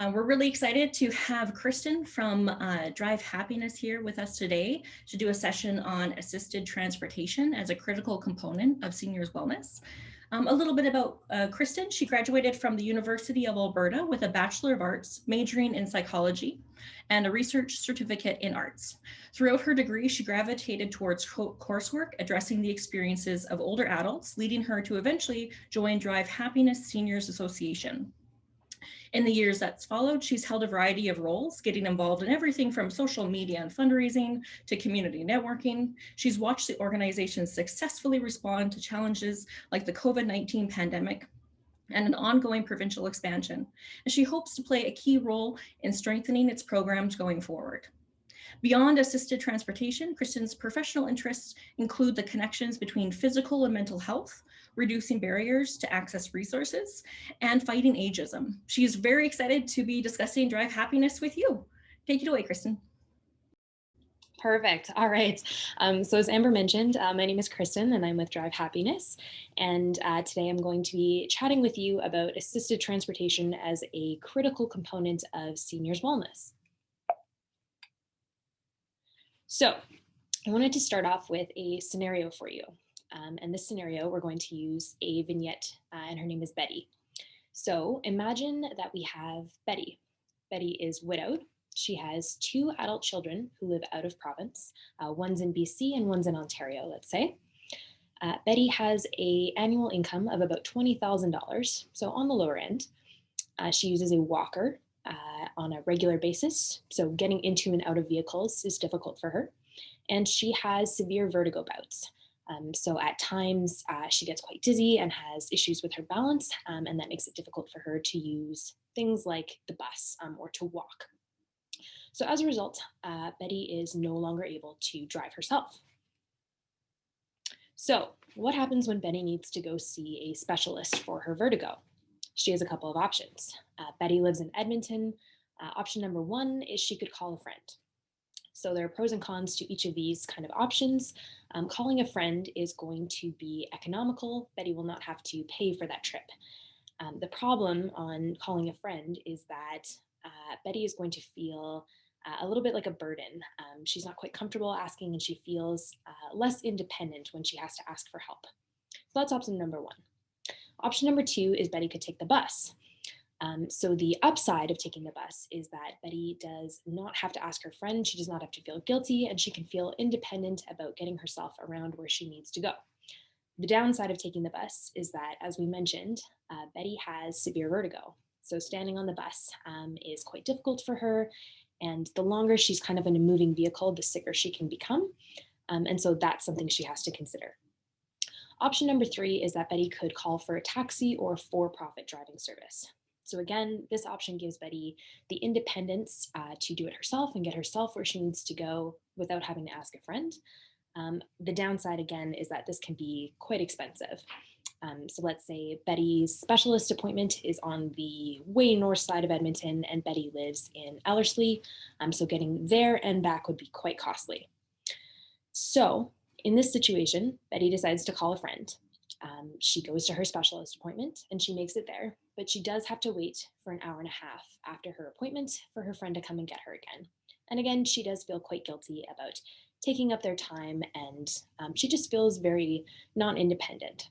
We're really excited to have Krystin from Drive Happiness here with us today to do a session on assisted transportation as a critical component of seniors' wellness. A little bit about Krystin. She graduated from the University of Alberta with a Bachelor of Arts, majoring in psychology and a research certificate in arts. Throughout her degree, she gravitated towards coursework addressing the experiences of older adults, leading her to eventually join Drive Happiness Seniors Association. In the years that's followed, she's held a variety of roles, getting involved in everything from social media and fundraising to community networking. She's watched the organization successfully respond to challenges like the COVID-19 pandemic and an ongoing provincial expansion. And she hopes to play a key role in strengthening its programs going forward. Beyond assisted transportation, Krystin's professional interests include the connections between physical and mental health, reducing barriers to access resources, and fighting ageism. She is very excited to be discussing Drive Happiness with you. Take it away, Krystin. Perfect. All right. So as Amber mentioned, my name is Krystin and I'm with Drive Happiness. And today I'm going to be chatting with you about assisted transportation as a critical component of seniors' wellness. So I wanted to start off with a scenario for you. And this scenario, we're going to use a vignette and her name is Betty. So imagine that we have Betty. Betty is widowed. She has 2 adult children who live out of province. One's in BC and one's in Ontario, let's say. Betty has an annual income of about $20,000, so on the lower end. She uses a walker on a regular basis, so getting into and out of vehicles is difficult for her. And she has severe vertigo bouts. So at times she gets quite dizzy and has issues with her balance, and that makes it difficult for her to use things like the bus or to walk. So as a result, Betty is no longer able to drive herself. So what happens when Betty needs to go see a specialist for her vertigo? She has a couple of options. Betty lives in Edmonton. Option number 1 is she could call a friend. So there are pros and cons to each of these kind of options. Calling a friend is going to be economical. Betty will not have to pay for that trip. The problem on calling a friend is that Betty is going to feel a little bit like a burden. She's not quite comfortable asking and she feels less independent when she has to ask for help. So that's option number 1. Option number 2 is Betty could take the bus. So the upside of taking the bus is that Betty does not have to ask her friend, she does not have to feel guilty, and she can feel independent about getting herself around where she needs to go. The downside of taking the bus is that, as we mentioned, Betty has severe vertigo. So standing on the bus is quite difficult for her, and the longer she's kind of in a moving vehicle, the sicker she can become. And so that's something she has to consider. Option number 3 is that Betty could call for a taxi or for-profit driving service. So again, this option gives Betty the independence to do it herself and get herself where she needs to go without having to ask a friend. The downside, again, is that this can be quite expensive. So let's say Betty's specialist appointment is on the way north side of Edmonton and Betty lives in Ellerslie. So getting there and back would be quite costly. So in this situation, Betty decides to call a friend. She goes to her specialist appointment and she makes it there, but she does have to wait for an hour and a half after her appointment for her friend to come and get her again. And again, she does feel quite guilty about taking up their time and she just feels very non-independent.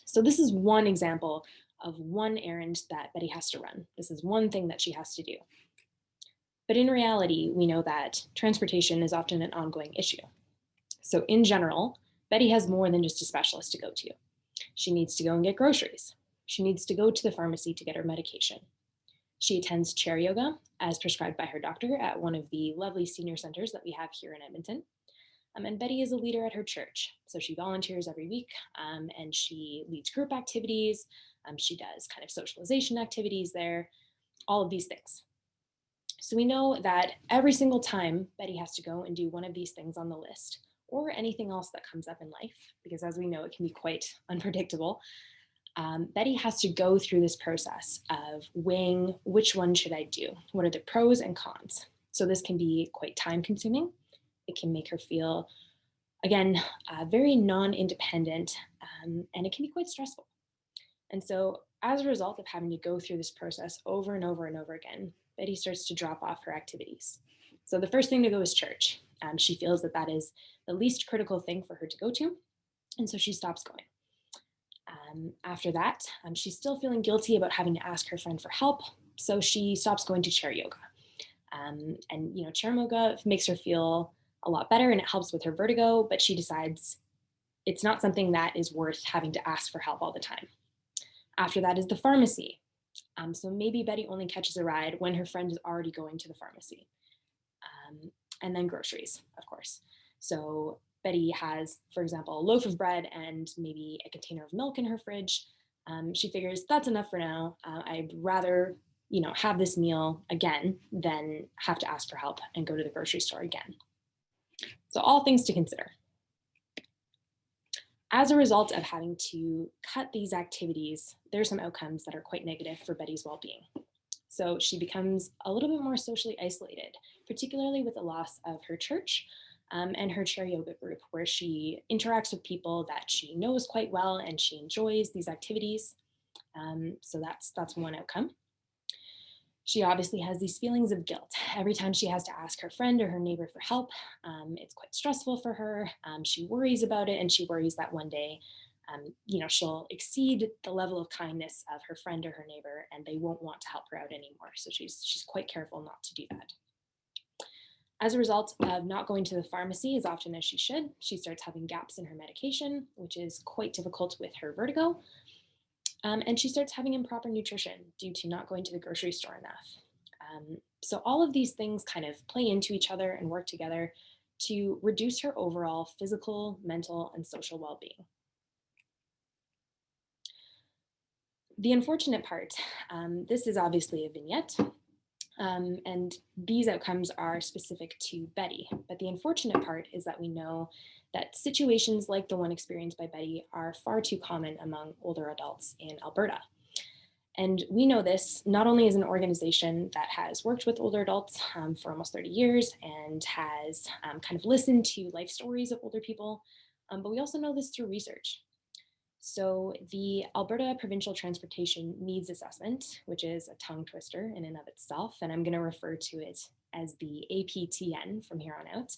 So this is one example of one errand that Betty has to run. This is one thing that she has to do. But in reality, we know that transportation is often an ongoing issue. So in general, Betty has more than just a specialist to go to. She needs to go and get groceries. She needs to go to the pharmacy to get her medication. She attends chair yoga as prescribed by her doctor at one of the lovely senior centers that we have here in Edmonton. And Betty is a leader at her church. So she volunteers every week and she leads group activities. She does kind of socialization activities there, all of these things. So we know that every single time Betty has to go and do one of these things on the list, or anything else that comes up in life, because as we know, it can be quite unpredictable, Betty has to go through this process of weighing which one should I do? What are the pros and cons? So this can be quite time consuming. It can make her feel, again, very non-independent, and it can be quite stressful. And so as a result of having to go through this process over and over and over again, Betty starts to drop off her activities. So the first thing to go is church. She feels that that is the least critical thing for her to go to, and so she stops going. After that, she's still feeling guilty about having to ask her friend for help, so she stops going to chair yoga. And chair yoga makes her feel a lot better and it helps with her vertigo, but she decides it's not something that is worth having to ask for help all the time. After that is the pharmacy. So maybe Betty only catches a ride when her friend is already going to the pharmacy. And then groceries, of course. So Betty has, for example, a loaf of bread and maybe a container of milk in her fridge. She figures that's enough for now. I'd rather, have this meal again than have to ask for help and go to the grocery store again. So all things to consider. As a result of having to cut these activities, there are some outcomes that are quite negative for Betty's well-being. So she becomes a little bit more socially isolated, particularly with the loss of her church and her chair yoga group, where she interacts with people that she knows quite well and she enjoys these activities. So that's one outcome. She obviously has these feelings of guilt every time she has to ask her friend or her neighbor for help. It's quite stressful for her. She worries about it, and she worries that one day, she'll exceed the level of kindness of her friend or her neighbor, and they won't want to help her out anymore. So she's quite careful not to do that. As a result of not going to the pharmacy as often as she should, she starts having gaps in her medication, which is quite difficult with her vertigo. And she starts having improper nutrition due to not going to the grocery store enough. So all of these things kind of play into each other and work together to reduce her overall physical, mental, and social well-being. The unfortunate part, this is obviously a vignette, and these outcomes are specific to Betty. But the unfortunate part is that we know that situations like the one experienced by Betty are far too common among older adults in Alberta. And we know this not only as an organization that has worked with older adults for almost 30 years and has kind of listened to life stories of older people, but we also know this through research. So the Alberta Provincial Transportation Needs Assessment, which is a tongue twister in and of itself, and I'm going to refer to it as the APTN from here on out,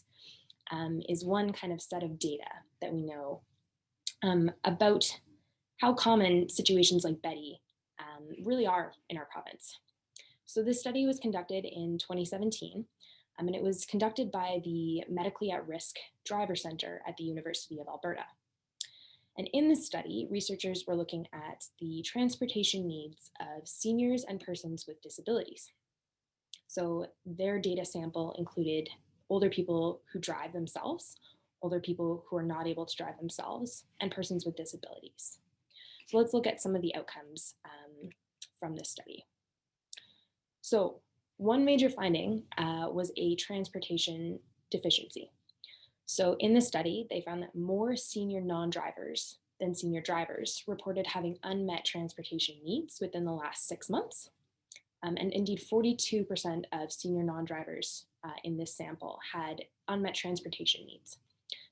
is one kind of set of data that we know about how common situations like Betty really are in our province. So this study was conducted in 2017, and it was conducted by the Medically at Risk Driver Center at the University of Alberta. And in this study, researchers were looking at the transportation needs of seniors and persons with disabilities. So their data sample included older people who drive themselves, older people who are not able to drive themselves, and persons with disabilities. So let's look at some of the outcomes from this study. So one major finding was a transportation deficiency. So in the study, they found that more senior non-drivers than senior drivers reported having unmet transportation needs within the last 6 months. And indeed, 42% of senior non-drivers in this sample had unmet transportation needs.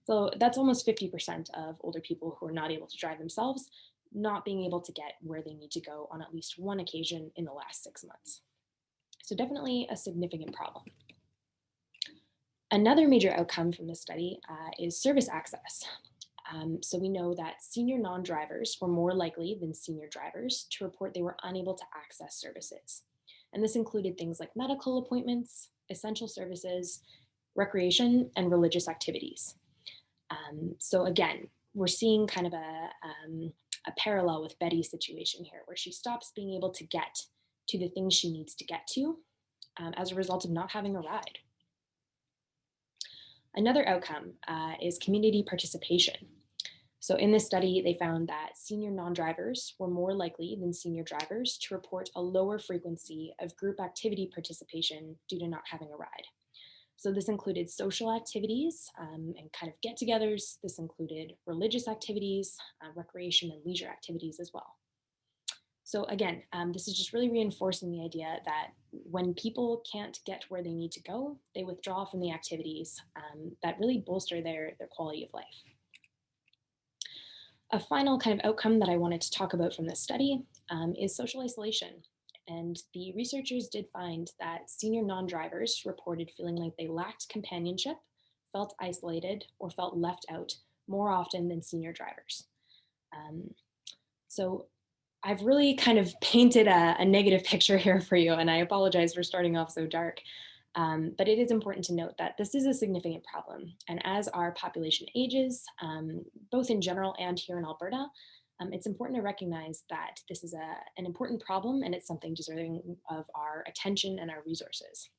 So that's almost 50% of older people who are not able to drive themselves, not being able to get where they need to go on at least one occasion in the last 6 months. So definitely a significant problem. Another major outcome from this study is service access. So we know that senior non-drivers were more likely than senior drivers to report they were unable to access services. And this included things like medical appointments, essential services, recreation, and religious activities. So again, we're seeing kind of a parallel with Betty's situation here, where she stops being able to get to the things she needs to get to as a result of not having a ride. Another outcome is community participation. So in this study, they found that senior non-drivers were more likely than senior drivers to report a lower frequency of group activity participation due to not having a ride. So this included social activities and kind of get-togethers. This included religious activities, recreation and leisure activities as well. So again, this is just really reinforcing the idea that when people can't get where they need to go, they withdraw from the activities that really bolster their quality of life. A final kind of outcome that I wanted to talk about from this study is social isolation. And the researchers did find that senior non-drivers reported feeling like they lacked companionship, felt isolated, or felt left out more often than senior drivers. Um, so I've really kind of painted a negative picture here for you, and I apologize for starting off so dark. But it is important to note that this is a significant problem. And as our population ages, both in general and here in Alberta, it's important to recognize that this is an important problem and it's something deserving of our attention and our resources.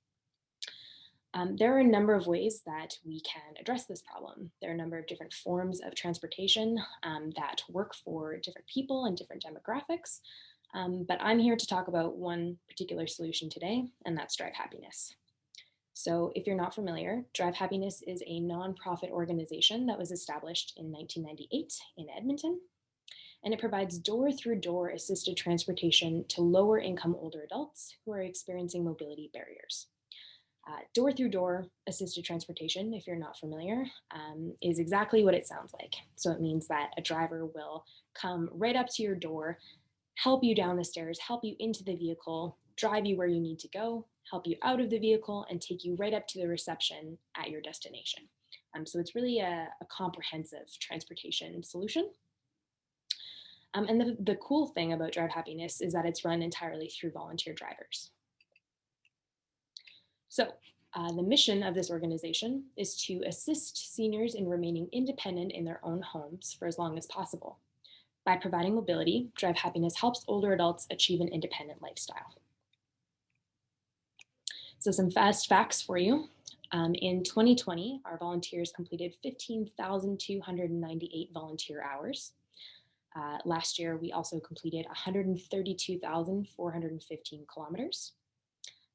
There are a number of ways that we can address this problem. There are a number of different forms of transportation that work for different people and different demographics. But I'm here to talk about one particular solution today, and that's Drive Happiness. So if you're not familiar, Drive Happiness is a nonprofit organization that was established in 1998 in Edmonton, and it provides door-through-door assisted transportation to lower income older adults who are experiencing mobility barriers. Door-through-door assisted transportation, if you're not familiar, is exactly what it sounds like. So it means that a driver will come right up to your door, help you down the stairs, help you into the vehicle, drive you where you need to go, help you out of the vehicle, and take you right up to the reception at your destination. So it's really a comprehensive transportation solution. And the cool thing about Drive Happiness is that it's run entirely through volunteer drivers. So the mission of this organization is to assist seniors in remaining independent in their own homes for as long as possible. By providing mobility, Drive Happiness helps older adults achieve an independent lifestyle. So some fast facts for you. In 2020, our volunteers completed 15,298 volunteer hours. Last year, we also completed 132,415 kilometers.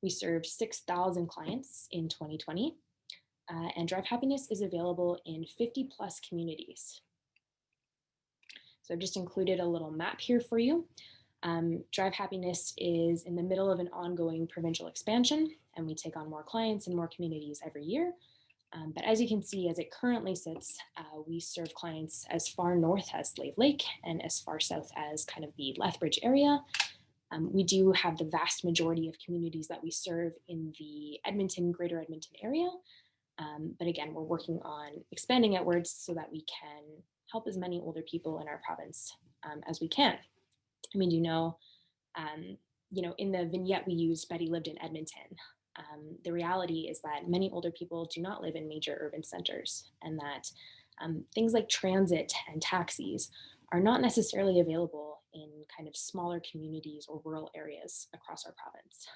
We served 6,000 clients in 2020, and Drive Happiness is available in 50 plus communities. So I've just included a little map here for you. Drive Happiness is in the middle of an ongoing provincial expansion, and we take on more clients and more communities every year. But as you can see, as it currently sits, we serve clients as far north as Slave Lake and as far south as kind of the Lethbridge area. We do have the vast majority of communities that we serve in the Greater Edmonton area. But again, we're working on expanding outwards so that we can help as many older people in our province as we can. I mean, in the vignette we used, Betty lived in Edmonton. The reality is that many older people do not live in major urban centers, and that things like transit and taxis are not necessarily available in kind of smaller communities or rural areas across our province.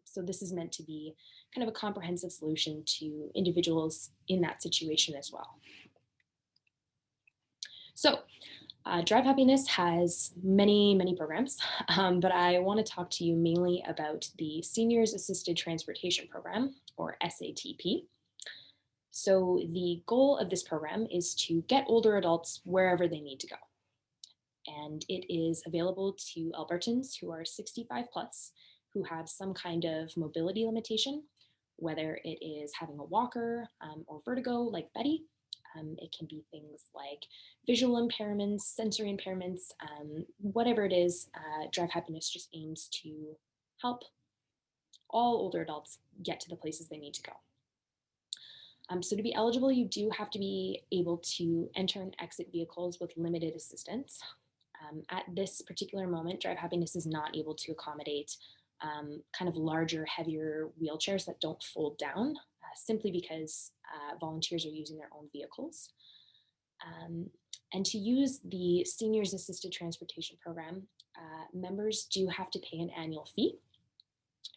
So this is meant to be kind of a comprehensive solution to individuals in that situation as well. So Drive Happiness has many, many programs, but I want to talk to you mainly about the Seniors Assisted Transportation Program, or SATP. So the goal of this program is to get older adults wherever they need to go. And it is available to Albertans who are 65 plus, who have some kind of mobility limitation, whether it is having a walker or vertigo like Betty. It can be things like visual impairments, sensory impairments, whatever it is. Drive Happiness just aims to help all older adults get to the places they need to go. So to be eligible, you do have to be able to enter and exit vehicles with limited assistance. At this particular moment, Drive Happiness is not able to accommodate kind of larger, heavier wheelchairs that don't fold down, simply because volunteers are using their own vehicles. And to use the Seniors Assisted Transportation Program, members do have to pay an annual fee.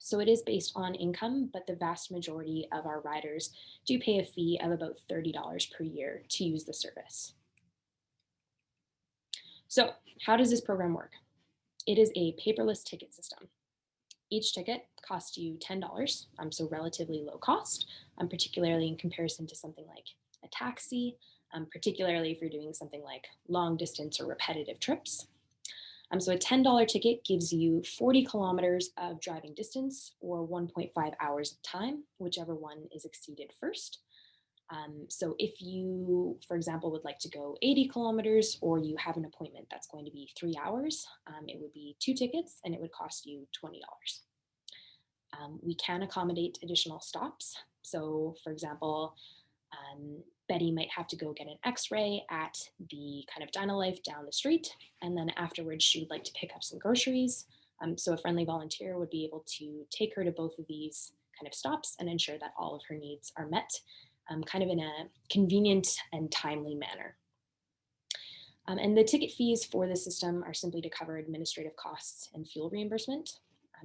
So it is based on income, but the vast majority of our riders do pay a fee of about $30 per year to use the service. So how does this program work? It is a paperless ticket system. Each ticket costs you $10, so relatively low cost, particularly in comparison to something like a taxi, particularly if you're doing something like long distance or repetitive trips. So a $10 ticket gives you 40 kilometers of driving distance or 1.5 hours of time, whichever one is exceeded first. So if you, for example, would like to go 80 kilometers or you have an appointment that's going to be 3 hours, it would be 2 tickets and it would cost you $20. We can accommodate additional stops. So for example, Betty might have to go get an x-ray at the kind of Dynalife down the street, and then afterwards she would like to pick up some groceries. So a friendly volunteer would be able to take her to both of these kind of stops and ensure that all of her needs are met, kind of in a convenient and timely manner. And the ticket fees for the system are simply to cover administrative costs and fuel reimbursement.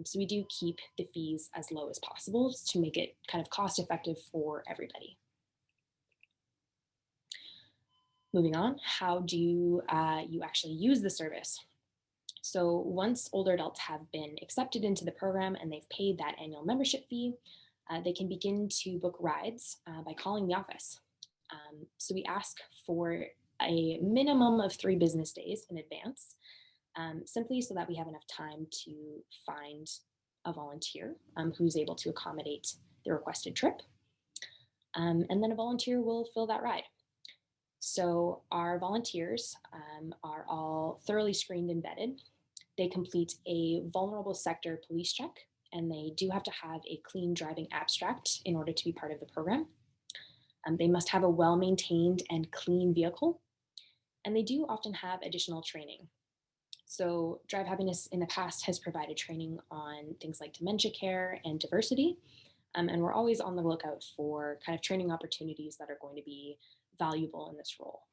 So we do keep the fees as low as possible to make it kind of cost effective for everybody. Moving on, how do you actually use the service? So once older adults have been accepted into the program and they've paid that annual membership fee, they can begin to book rides by calling the office. So we ask for a minimum of 3 business days in advance, simply so that we have enough time to find a volunteer who's able to accommodate the requested trip. And then a volunteer will fill that ride. So our volunteers are all thoroughly screened and vetted. They complete a vulnerable sector police check, and they do have to have a clean driving abstract in order to be part of the program. They must have a well-maintained and clean vehicle, and they do often have additional training. So Drive Happiness in the past has provided training on things like dementia care and diversity, and we're always on the lookout for kind of training opportunities that are going to be valuable in this role.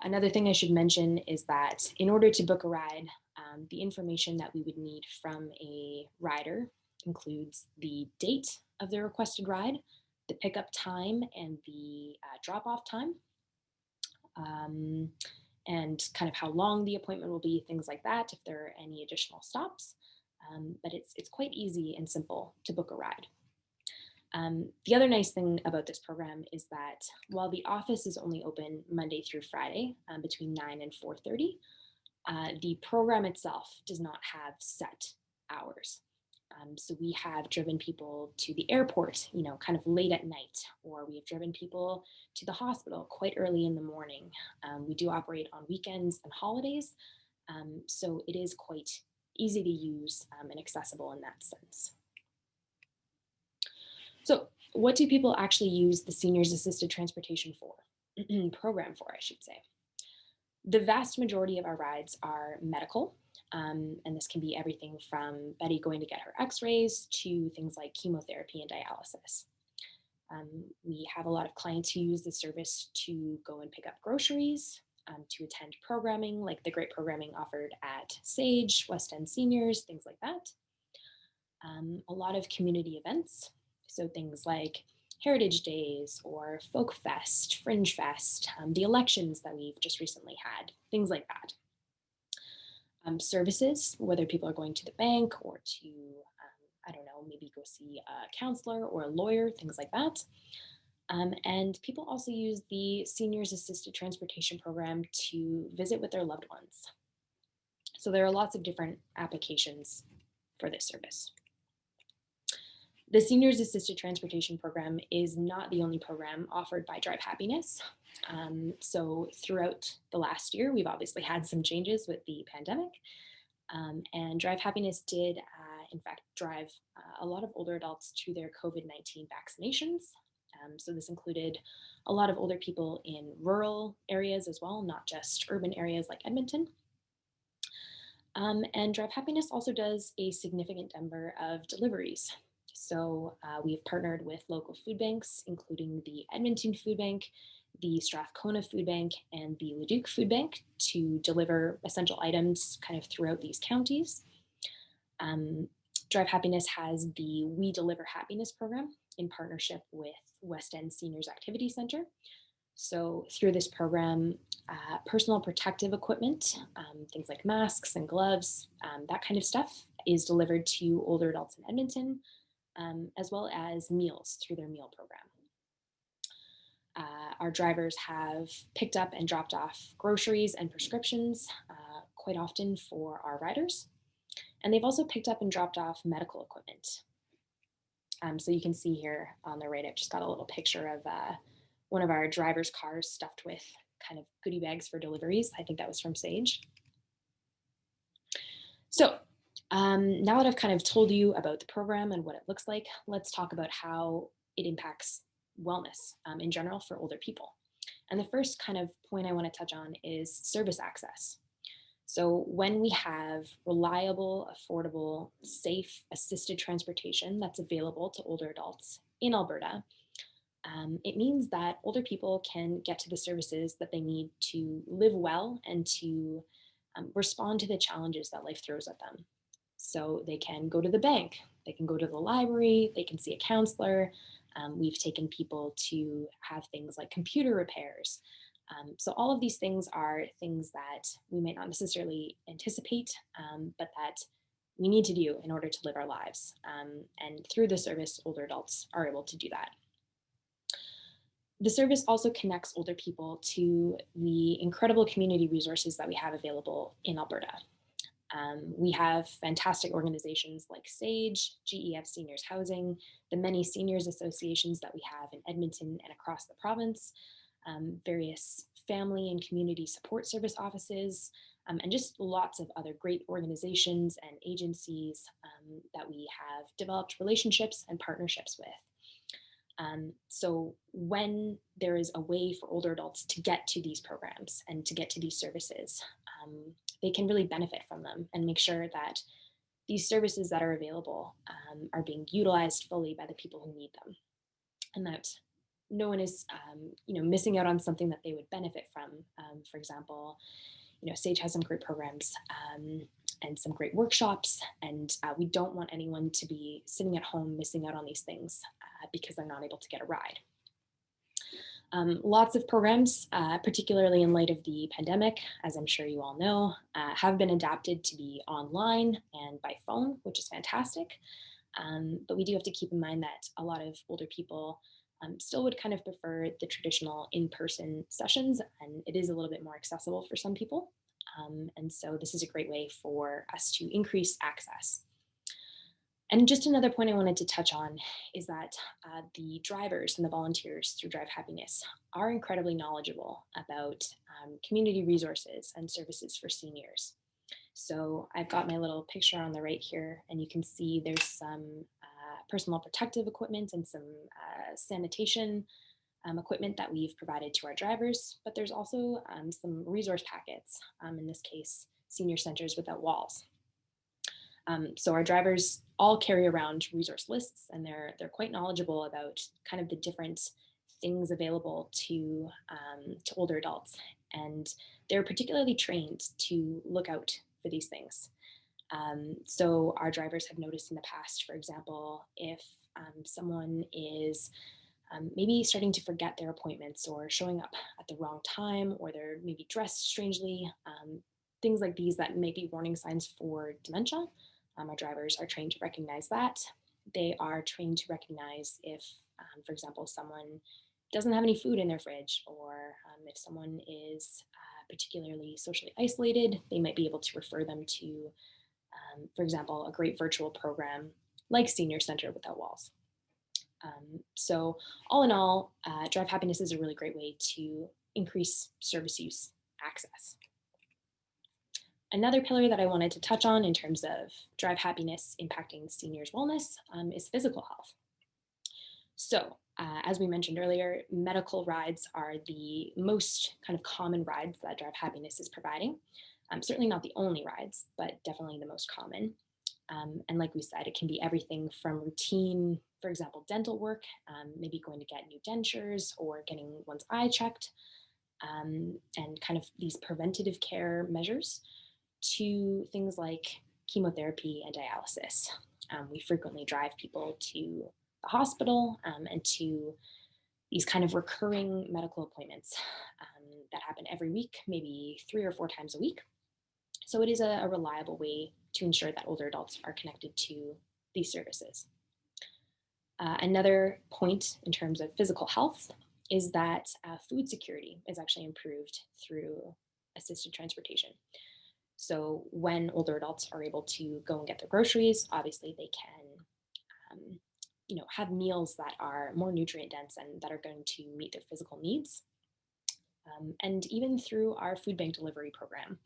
Another thing I should mention is that in order to book a ride, the information that we would need from a rider includes the date of the requested ride, the pickup time and the drop-off time, and kind of how long the appointment will be, things like that, if there are any additional stops. But it's quite easy and simple to book a ride. The other nice thing about this program is that while the office is only open Monday through Friday between 9 and 4:30, the program itself does not have set hours. So we have driven people to the airport, kind of late at night, or we have driven people to the hospital quite early in the morning. We do operate on weekends and holidays, so it is quite easy to use and accessible in that sense. So what do people actually use the Seniors Assisted Transportation for? Program for, I should say. The vast majority of our rides are medical, and this can be everything from Betty going to get her x-rays to things like chemotherapy and dialysis. We have a lot of clients who use the service to go and pick up groceries, to attend programming, like the great programming offered at Sage, West End Seniors, things like that. A lot of community events, so things like Heritage Days or Folk Fest, Fringe Fest, the elections that we've just recently had, things like that. Services, whether people are going to the bank or to, I don't know, maybe go see a counselor or a lawyer, things like that. And people also use the Seniors Assisted Transportation Program to visit with their loved ones. So there are lots of different applications for this service. The Seniors Assisted Transportation Program is not the only program offered by Drive Happiness. So throughout the last year, we've obviously had some changes with the pandemic. And Drive Happiness did, in fact, drive a lot of older adults to their COVID-19 vaccinations. So this included a lot of older people in rural areas as well, not just urban areas like Edmonton. And Drive Happiness also does a significant number of deliveries. So we've partnered with local food banks, including the Edmonton Food Bank, the Strathcona Food Bank, and the Leduc Food Bank to deliver essential items kind of throughout these counties. Drive Happiness has the We Deliver Happiness program in partnership with West End Seniors Activity Center. So through this program, personal protective equipment, things like masks and gloves, that kind of stuff is delivered to older adults in Edmonton, as well as meals through their meal program. Our drivers have picked up and dropped off groceries and prescriptions quite often for our riders. And they've also picked up and dropped off medical equipment. So you can see here on the right, I've just got a little picture of one of our driver's cars stuffed with kind of goodie bags for deliveries. I think that was from Sage. So now that I've kind of told you about the program and what it looks like, let's talk about how it impacts wellness in general for older people. And the first kind of point I want to touch on is service access. So when we have reliable, affordable, safe, assisted transportation that's available to older adults in Alberta, it means that older people can get to the services that they need to live well and to respond to the challenges that life throws at them. So they can go to the bank, they can go to the library, they can see a counselor. We've taken people to have things like computer repairs. So all of these things are things that we might not necessarily anticipate, but that we need to do in order to live our lives. And through the service, older adults are able to do that. The service also connects older people to the incredible community resources that we have available in Alberta. We have fantastic organizations like SAGE, GEF Seniors Housing, the many seniors associations that we have in Edmonton and across the province, various family and community support service offices, and just lots of other great organizations and agencies that we have developed relationships and partnerships with. So when there is a way for older adults to get to these programs and to get to these services, they can really benefit from them and make sure that these services that are available are being utilized fully by the people who need them, and that no one is missing out on something that they would benefit from. For example, SAGE has some great programs and some great workshops, and we don't want anyone to be sitting at home missing out on these things because they're not able to get a ride. Lots of programs, particularly in light of the pandemic, as I'm sure you all know, have been adapted to be online and by phone, which is fantastic. But we do have to keep in mind that a lot of older people still would kind of prefer the traditional in-person sessions, and it is a little bit more accessible for some people. And so this is a great way for us to increase access. And just another point I wanted to touch on is that the drivers and the volunteers through Drive Happiness are incredibly knowledgeable about community resources and services for seniors. So I've got my little picture on the right here, and you can see there's some personal protective equipment and some sanitation equipment that we've provided to our drivers, but there's also some resource packets, in this case, Senior Centers Without Walls. So our drivers all carry around resource lists, and they're quite knowledgeable about kind of the different things available to older adults, and they're particularly trained to look out for these things. So our drivers have noticed in the past, for example, if someone is maybe starting to forget their appointments or showing up at the wrong time, or they're maybe dressed strangely, things like these that may be warning signs for dementia. Our drivers are trained to recognize that. They are trained to recognize if, for example, someone doesn't have any food in their fridge, or if someone is particularly socially isolated, they might be able to refer them to, for example, a great virtual program like Senior Center Without Walls. So all in all, Drive Happiness is a really great way to increase service use access. Another pillar that I wanted to touch on in terms of Drive Happiness impacting seniors' wellness is physical health. So as we mentioned earlier, medical rides are the most kind of common rides that Drive Happiness is providing. Certainly not the only rides, but definitely the most common. And like we said, it can be everything from routine, for example, dental work, maybe going to get new dentures or getting one's eye checked, and kind of these preventative care measures, to things like chemotherapy and dialysis. We frequently drive people to the hospital and to these kind of recurring medical appointments that happen every week, maybe 3 or 4 times a week. So it is a reliable way to ensure that older adults are connected to these services. Another point in terms of physical health is that food security is actually improved through assisted transportation. So when older adults are able to go and get their groceries, obviously they can have meals that are more nutrient dense and that are going to meet their physical needs. And even through our food bank delivery program,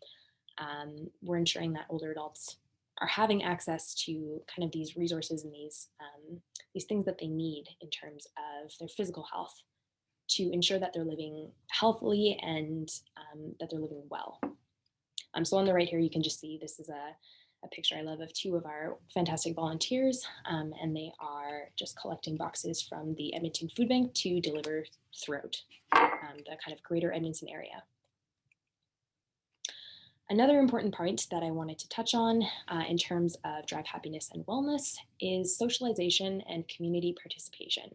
we're ensuring that older adults are having access to kind of these resources and these things that they need in terms of their physical health to ensure that they're living healthily and that they're living well. So on the right here, you can just see this is a picture I love of two of our fantastic volunteers, and they are just collecting boxes from the Edmonton Food Bank to deliver throughout the kind of greater Edmonton area. Another important point that I wanted to touch on in terms of Drive Happiness and Wellness is socialization and community participation.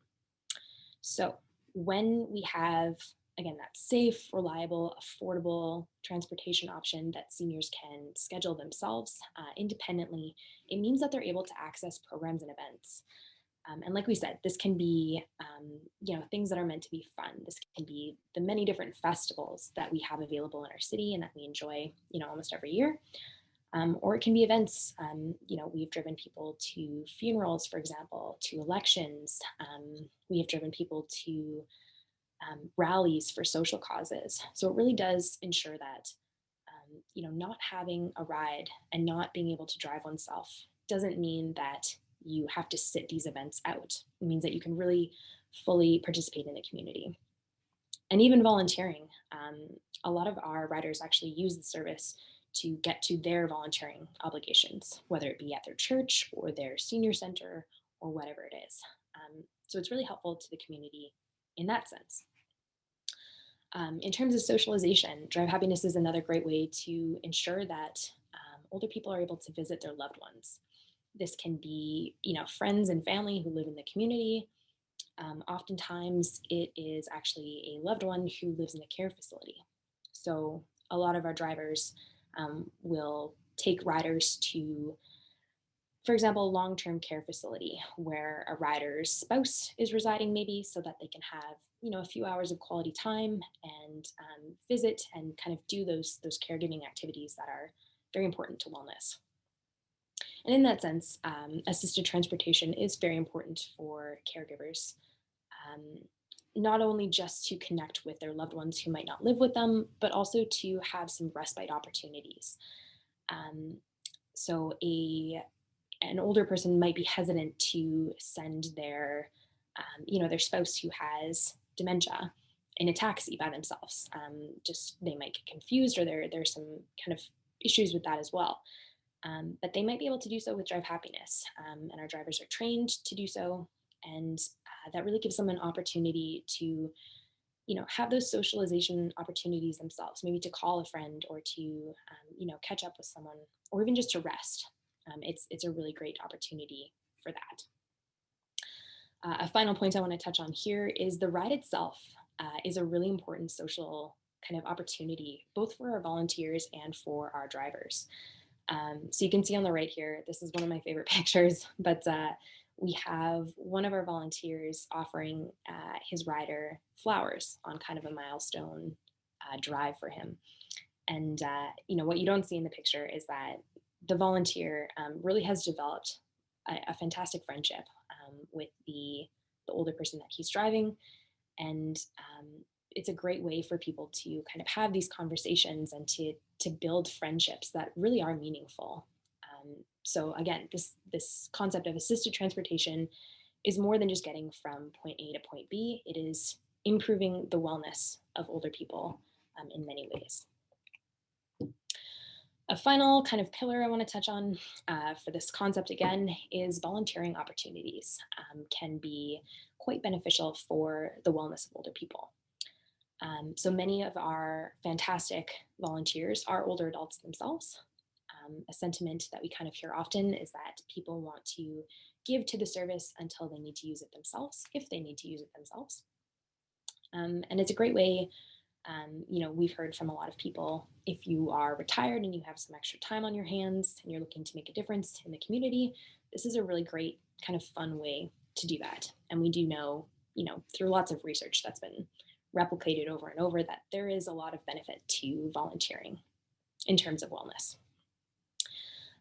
So when we have, again, that safe, reliable, affordable transportation option that seniors can schedule themselves independently, it means that they're able to access programs and events. And like we said, this can be, things that are meant to be fun. This can be the many different festivals that we have available in our city and that we enjoy, almost every year. Or it can be events. We've driven people to funerals, for example, to elections. We have driven people to rallies for social causes. So it really does ensure that, not having a ride and not being able to drive oneself doesn't mean that you have to sit these events out. It means that you can really fully participate in the community. And even volunteering. A lot of our riders actually use the service to get to their volunteering obligations, whether it be at their church or their senior center or whatever it is. So it's really helpful to the community in that sense. In terms of socialization, Drive Happiness is another great way to ensure that older people are able to visit their loved ones. This can be, friends and family who live in the community. Oftentimes, it is actually a loved one who lives in a care facility. So a lot of our drivers will take riders to, for example, a long-term care facility where a rider's spouse is residing, maybe, so that they can have, a few hours of quality time and visit and kind of do those caregiving activities that are very important to wellness. And in that sense, assisted transportation is very important for caregivers, not only just to connect with their loved ones who might not live with them, but also to have some respite opportunities. So an older person might be hesitant to send their, their spouse who has dementia in a taxi by themselves. Just they might get confused, or there's some kind of issues with that as well. But they might be able to do so with Drive Happiness, and our drivers are trained to do so, and that really gives them an opportunity to, have those socialization opportunities themselves, maybe to call a friend or to, catch up with someone, or even just to rest. It's a really great opportunity for that. A final point I want to touch on here is the ride itself is a really important social kind of opportunity, both for our volunteers and for our drivers. So you can see on the right here, this is one of my favorite pictures, but we have one of our volunteers offering his rider flowers on kind of a milestone drive for him. And, what you don't see in the picture is that the volunteer really has developed a fantastic friendship with the older person that he's driving. And it's a great way for people to kind of have these conversations and to build friendships that really are meaningful. So again, this concept of assisted transportation is more than just getting from point A to point B. It is improving the wellness of older people in many ways. A final kind of pillar I want to touch on for this concept again is volunteering opportunities can be quite beneficial for the wellness of older people. So many of our fantastic volunteers are older adults themselves. A sentiment that we kind of hear often is that people want to give to the service until they need to use it themselves, if they need to use it themselves. And it's a great way, we've heard from a lot of people, if you are retired and you have some extra time on your hands and you're looking to make a difference in the community, this is a really great kind of fun way to do that. And we do know, through lots of research that's been replicated over and over, that there is a lot of benefit to volunteering in terms of wellness.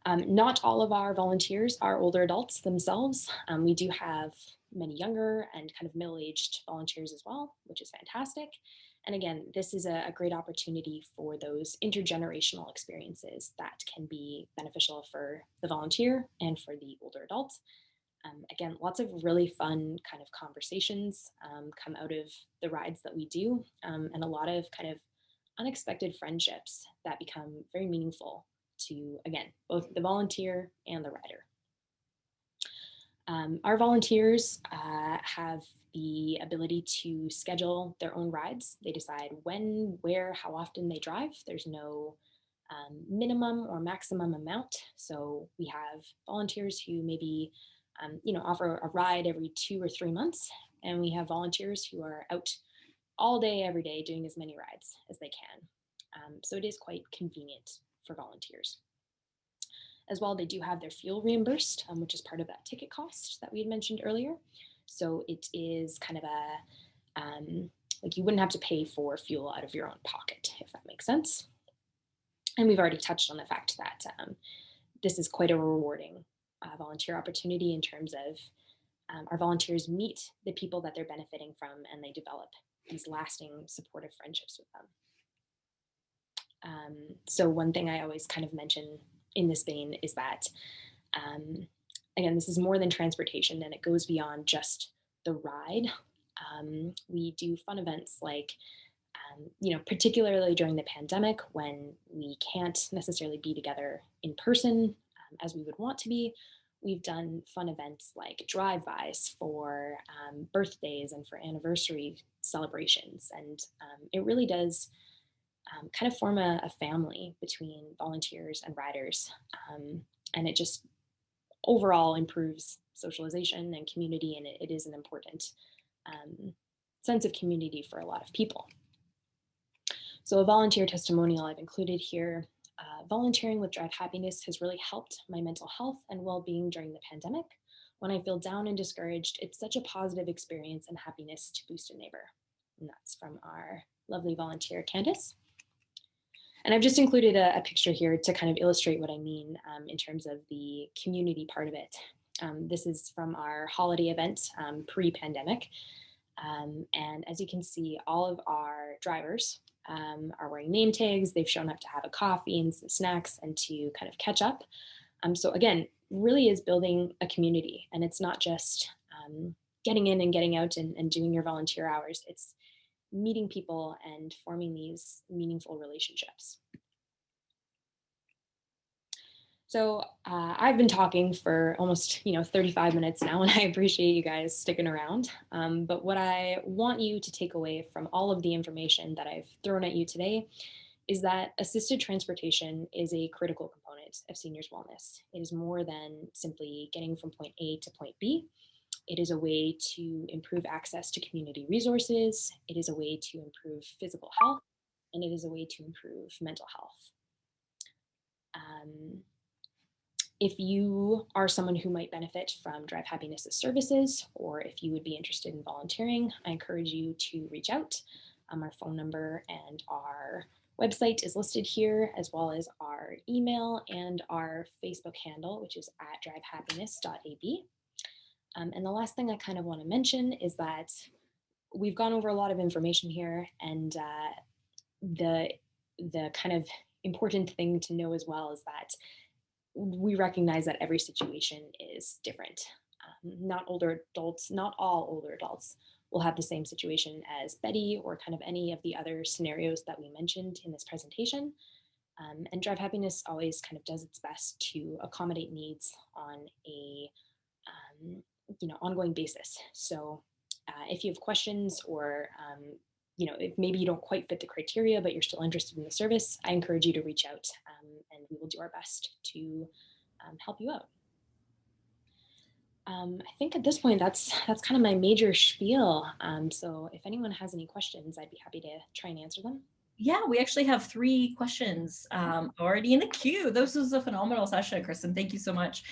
Not all of our volunteers are older adults themselves. We do have many younger and kind of middle-aged volunteers as well, which is fantastic. And again, this is a great opportunity for those intergenerational experiences that can be beneficial for the volunteer and for the older adult. Again, lots of really fun kind of conversations come out of the rides that we do, and a lot of kind of unexpected friendships that become very meaningful to, again, both the volunteer and the rider. Our volunteers have the ability to schedule their own rides. They decide when, where, how often they drive. There's no minimum or maximum amount. So we have volunteers who maybe offer a ride every 2 or 3 months, and we have volunteers who are out all day, every day, doing as many rides as they can. So it is quite convenient for volunteers. As well, they do have their fuel reimbursed, which is part of that ticket cost that we had mentioned earlier. So it is kind of like you wouldn't have to pay for fuel out of your own pocket, if that makes sense. And we've already touched on the fact that this is quite a rewarding volunteer opportunity in terms of our volunteers meet the people that they're benefiting from, and they develop these lasting supportive friendships with them. So one thing I always kind of mention in this vein is that, again, this is more than transportation, and it goes beyond just the ride. We do fun events like, particularly during the pandemic when we can't necessarily be together in person as we would want to be. We've done fun events like drive-bys for birthdays and for anniversary celebrations. And it really does kind of form a family between volunteers and riders. And it just overall improves socialization and community, and it is an important sense of community for a lot of people. So a volunteer testimonial I've included here. Volunteering with Drive Happiness has really helped my mental health and well-being during the pandemic. When I feel down and discouraged, it's such a positive experience and happiness to boost a neighbor. And that's from our lovely volunteer, Candace. And I've just included a picture here to kind of illustrate what I mean in terms of the community part of it. This is from our holiday event pre-pandemic. And as you can see, all of our drivers are wearing name tags. They've shown up to have a coffee and some snacks and to kind of catch up. So again, really is building a community, and it's not just getting in and getting out and doing your volunteer hours. It's meeting people and forming these meaningful relationships. So I've been talking for almost 35 minutes now, and I appreciate you guys sticking around. But what I want you to take away from all of the information that I've thrown at you today is that assisted transportation is a critical component of seniors' wellness. It is more than simply getting from point A to point B. It is a way to improve access to community resources. It is a way to improve physical health, and it is a way to improve mental health. If you are someone who might benefit from Drive Happiness's services, or if you would be interested in volunteering, I encourage you to reach out. Our phone number and our website is listed here, as well as our email and our Facebook handle, which is at drivehappiness.ab. And the last thing I kind of want to mention is that we've gone over a lot of information here, and the kind of important thing to know as well is that we recognize that every situation is different. Not all older adults will have the same situation as Betty or kind of any of the other scenarios that we mentioned in this presentation. And Drive Happiness always kind of does its best to accommodate needs on a ongoing basis. So if you have questions or if maybe you don't quite fit the criteria, but you're still interested in the service, I encourage you to reach out, and we will do our best to help you out. I think at this point, that's kind of my major spiel. So if anyone has any questions, I'd be happy to try and answer them. Yeah, we actually have 3 questions already in the queue. This was a phenomenal session, Krystin. Thank you so much.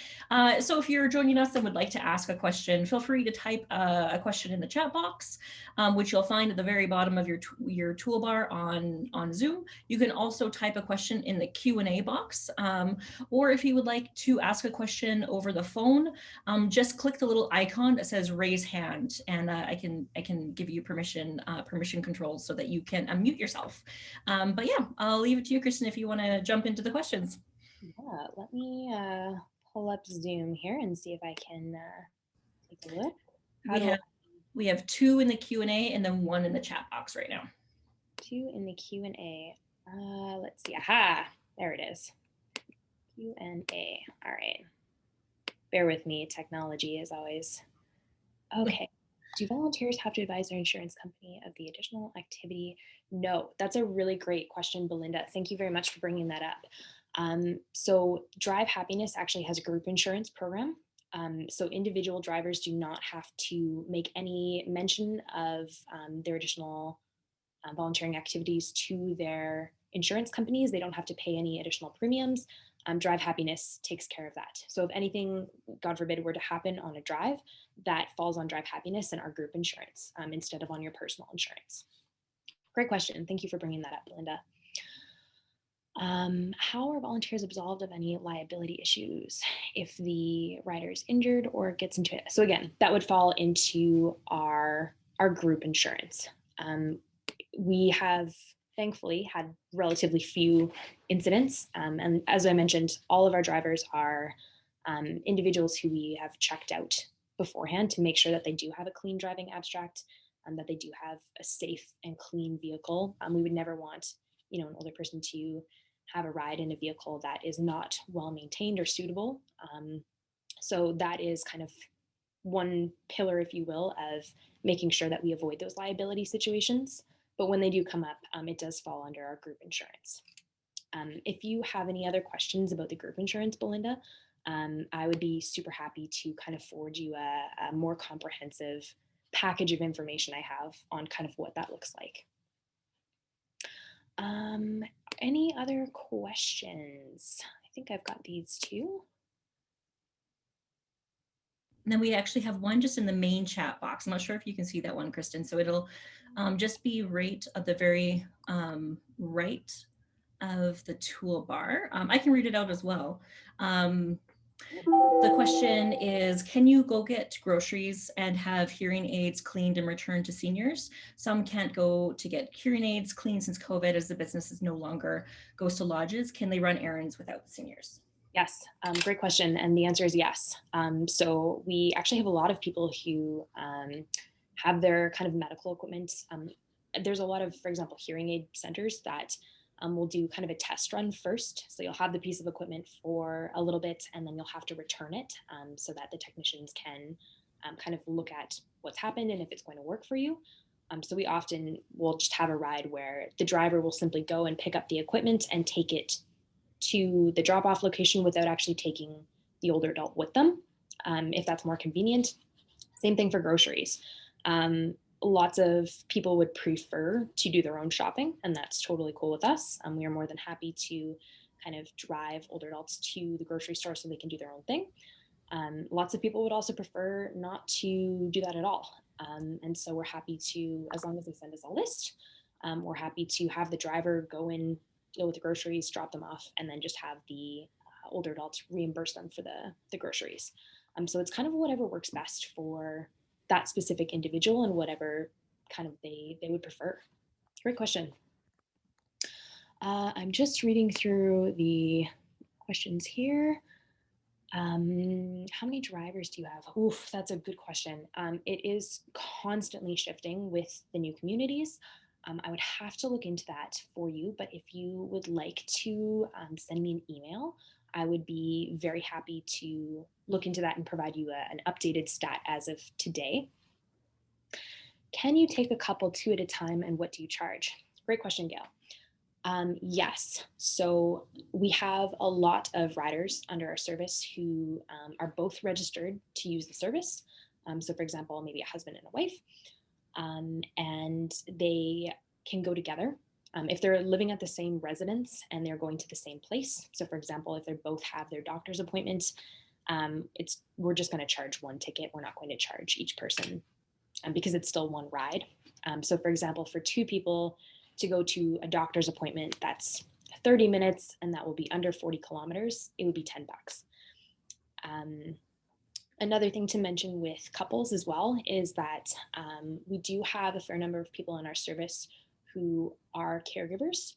So if you're joining us and would like to ask a question, feel free to type a question in the chat box, which you'll find at the very bottom of your toolbar on Zoom. You can also type a question in the Q&A box, or if you would like to ask a question over the phone, just click the little icon that says raise hand, and I can give you permission controls so that you can unmute yourself. But yeah, I'll leave it to you, Krystin, if you want to jump into the questions. Yeah, let me pull up Zoom here and see if I can take a look. We have 2 in the Q&A and then 1 in the chat box right now. 2 in the Q&A. Let's see. Aha, there it is. Q&A. All right. Bear with me. Technology is always. Okay. Do volunteers have to advise their insurance company of the additional activity? No, that's a really great question, Belinda. Thank you very much for bringing that up. So Drive Happiness actually has a group insurance program. So individual drivers do not have to make any mention of their additional volunteering activities to their insurance companies. They don't have to pay any additional premiums. Drive Happiness takes care of that. So if anything, God forbid, were to happen on a drive, that falls on Drive Happiness and our group insurance instead of on your personal insurance. Great question. Thank you for bringing that up, Linda. How are volunteers absolved of any liability issues if the rider is injured or gets into it? So again, that would fall into our group insurance. We have thankfully had relatively few incidents. And as I mentioned, all of our drivers are individuals who we have checked out beforehand to make sure that they do have a clean driving abstract and that they do have a safe and clean vehicle. We would never want, an older person to have a ride in a vehicle that is not well maintained or suitable. So that is kind of one pillar, if you will, of making sure that we avoid those liability situations. But when they do come up, it does fall under our group insurance. If you have any other questions about the group insurance, Belinda, I would be super happy to kind of forward you a more comprehensive package of information I have on kind of what that looks like. Any other questions? I think I've got these 2. And then we actually have one just in the main chat box. I'm not sure if you can see that one, Krystin. So it'll just be right at the very right of the toolbar. I can read it out as well. The question is, can you go get groceries and have hearing aids cleaned and returned to seniors? Some can't go to get hearing aids cleaned since COVID, as the business is no longer goes to lodges. Can they run errands without the seniors? Yes, great question. And the answer is yes. So we actually have a lot of people who have their kind of medical equipment. There's a lot of, for example, hearing aid centers that will do kind of a test run first. So you'll have the piece of equipment for a little bit and then you'll have to return it so that the technicians can kind of look at what's happened and if it's going to work for you. So we often will just have a ride where the driver will simply go and pick up the equipment and take it to the drop-off location without actually taking the older adult with them, if that's more convenient. Same thing for groceries. Lots of people would prefer to do their own shopping, and that's totally cool with us. We are more than happy to kind of drive older adults to the grocery store so they can do their own thing. Lots of people would also prefer not to do that at all. And so we're happy to, as long as they send us a list, we're happy to have the driver go in, deal with the groceries, drop them off, and then just have the older adults reimburse them for the groceries. So it's kind of whatever works best for that specific individual and whatever kind of they would prefer. Great question. I'm just reading through the questions here. How many drivers do you have? Oof, that's a good question. It is constantly shifting with the new communities. I would have to look into that for you, but if you would like to send me an email, I would be very happy to look into that and provide you an updated stat as of today. Can you take a couple 2 at a time, and what do you charge? Great question, Gail. Yes, so we have a lot of riders under our service who are both registered to use the service. So for example, maybe a husband and a wife, and they can go together. If they're living at the same residence and they're going to the same place, so for example, if they both have their doctor's appointments, we're just going to charge one ticket. We're not going to charge each person because it's still one ride. So for example, for two people to go to a doctor's appointment, that's 30 minutes and that will be under 40 kilometers, it would be $10. Another thing to mention with couples as well is that we do have a fair number of people in our service who are caregivers,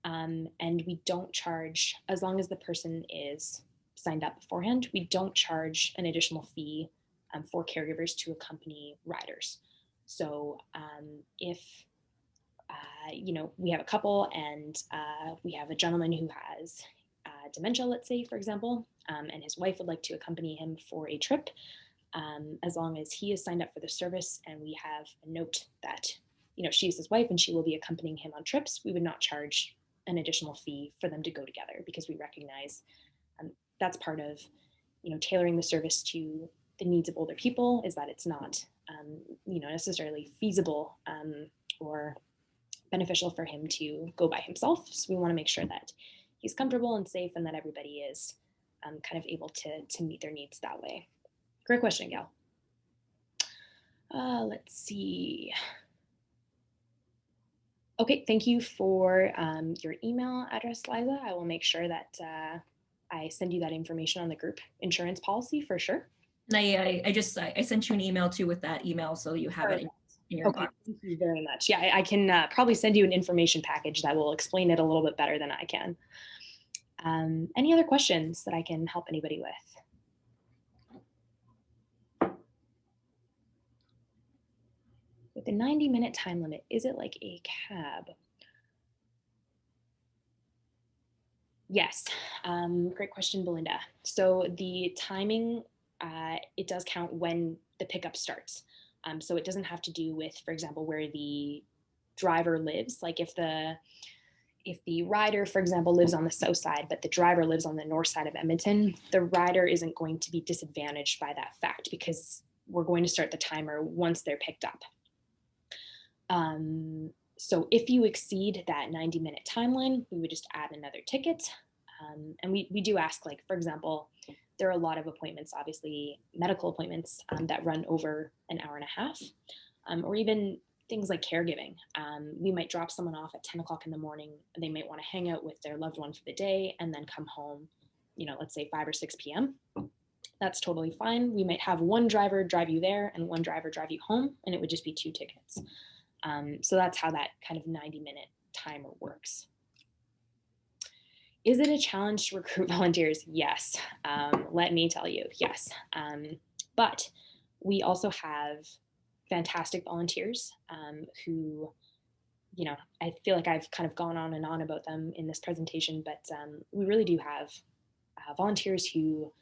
and we don't charge, as long as the person is signed up beforehand, we don't charge an additional fee for caregivers to accompany riders. So if we have a couple and we have a gentleman who has dementia, let's say, for example, and his wife would like to accompany him for a trip, as long as he is signed up for the service and we have a note that she's his wife and she will be accompanying him on trips, we would not charge an additional fee for them to go together, because we recognize that's part of tailoring the service to the needs of older people, is that it's not necessarily feasible or beneficial for him to go by himself. So we want to make sure that he's comfortable and safe and that everybody is kind of able to meet their needs that way. Great question, Gail. Let's see. Okay, thank you for your email address, Liza. I will make sure that I send you that information on the group insurance policy for sure. And I sent you an email too with that email, so you have it in your box. Thank you very much. Yeah, I can probably send you an information package that will explain it a little bit better than I can. Any other questions that I can help anybody with? With the 90-minute time limit, is it like a cab? Yes, great question, Belinda. So the timing, it does count when the pickup starts. So it doesn't have to do with, for example, where the driver lives. Like if the rider, for example, lives on the south side, but the driver lives on the north side of Edmonton, the rider isn't going to be disadvantaged by that fact, because we're going to start the timer once they're picked up. So if you exceed that 90-minute timeline, we would just add another ticket. And we do ask, like, for example, there are a lot of appointments, obviously medical appointments that run over an hour and a half, or even things like caregiving. We might drop someone off at 10 o'clock in the morning, and they might want to hang out with their loved one for the day and then come home, let's say 5 or 6 p.m. That's totally fine. We might have one driver drive you there and one driver drive you home, and it would just be 2 tickets. So that's how that kind of 90-minute timer works. Is it a challenge to recruit volunteers? Yes. Let me tell you, yes. But we also have fantastic volunteers who, I feel like I've kind of gone on and on about them in this presentation, but we really do have volunteers who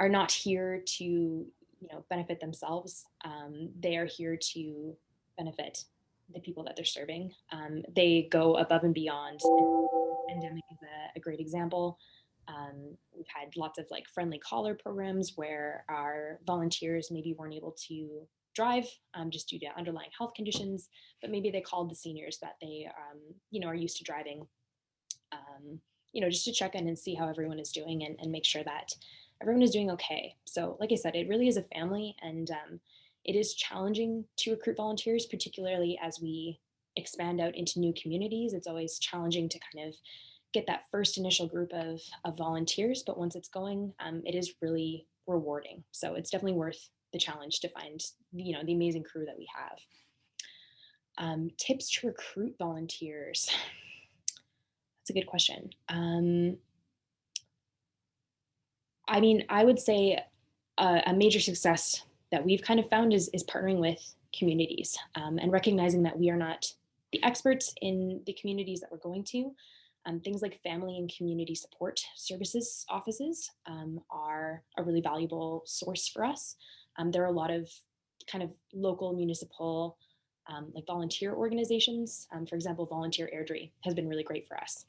are not here to, benefit themselves. They are here to benefit the people that they're serving. They go above and beyond. Pandemic is a great example. We've had lots of like friendly caller programs where our volunteers maybe weren't able to drive just due to underlying health conditions, but maybe they called the seniors that they are used to driving, just to check in and see how everyone is doing and make sure that everyone is doing okay. So like I said, it really is a family, and it is challenging to recruit volunteers, particularly as we expand out into new communities. It's always challenging to kind of get that first initial group of volunteers, but once it's going, it is really rewarding. So it's definitely worth the challenge to find, the amazing crew that we have. Tips to recruit volunteers. That's a good question. I would say a major success that we've kind of found is partnering with communities and recognizing that we are not the experts in the communities that we're going to. Things like family and community support services offices are a really valuable source for us. There are a lot of kind of local municipal like volunteer organizations. For example, Volunteer Airdrie has been really great for us.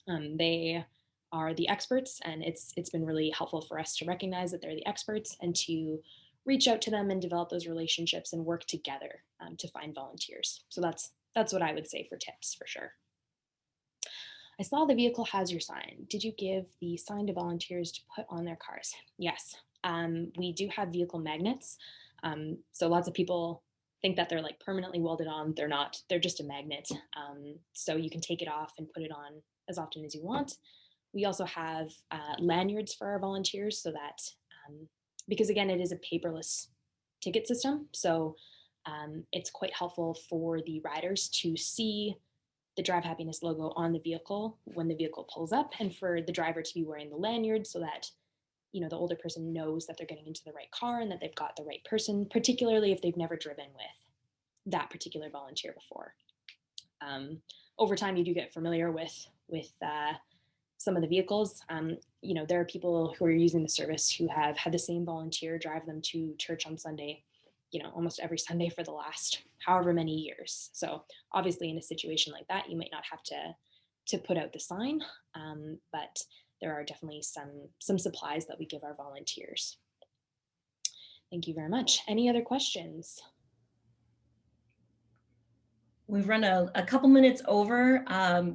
They are the experts, and it's been really helpful for us to recognize that they're the experts and to reach out to them and develop those relationships and work together to find volunteers. So that's That's what I would say for tips for sure. I saw the vehicle has your sign. Did you give the sign to volunteers to put on their cars? Yes. We do have vehicle magnets. So lots of people think that they're like permanently welded on. They're not, they're just a magnet. So you can take it off and put it on as often as you want. We also have lanyards for our volunteers so that, because again, it is a paperless ticket system. So it's quite helpful for the riders to see the Drive Happiness logo on the vehicle when the vehicle pulls up, and for the driver to be wearing the lanyard so that, you know, the older person knows that they're getting into the right car and that they've got the right person, particularly if they've never driven with that particular volunteer before. Over time, you do get familiar with some of the vehicles. You know, there are people who are using the service who have had the same volunteer drive them to church on Sunday, you know, almost every Sunday for the last however many years. So obviously in a situation like that, you might not have to put out the sign, but there are definitely some supplies that we give our volunteers. Thank you very much. Any other questions? We've run a couple minutes over.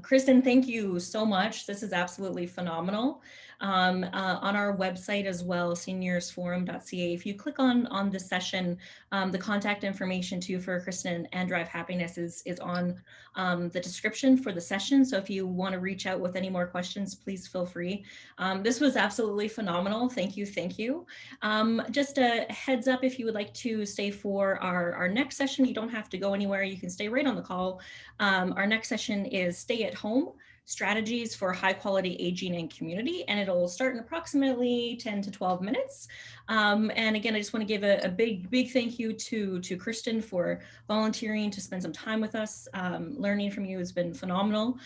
Krystin, thank you so much. This is absolutely phenomenal. On our website as well, seniorsforum.ca, if you click on the session, the contact information too for Krystin and Drive Happiness is on the description for the session. So if you want to reach out with any more questions, please feel free. This was absolutely phenomenal. Thank you. Thank you. Just a heads up, if you would like to stay for our next session, you don't have to go anywhere. You can stay right on the call. Our next session is Stay at Home, Strategies for High Quality Aging and Community, and it'll start in approximately 10 to 12 minutes. And again, I just want to give a big thank you to Krystin for volunteering to spend some time with us. Learning from you has been phenomenal.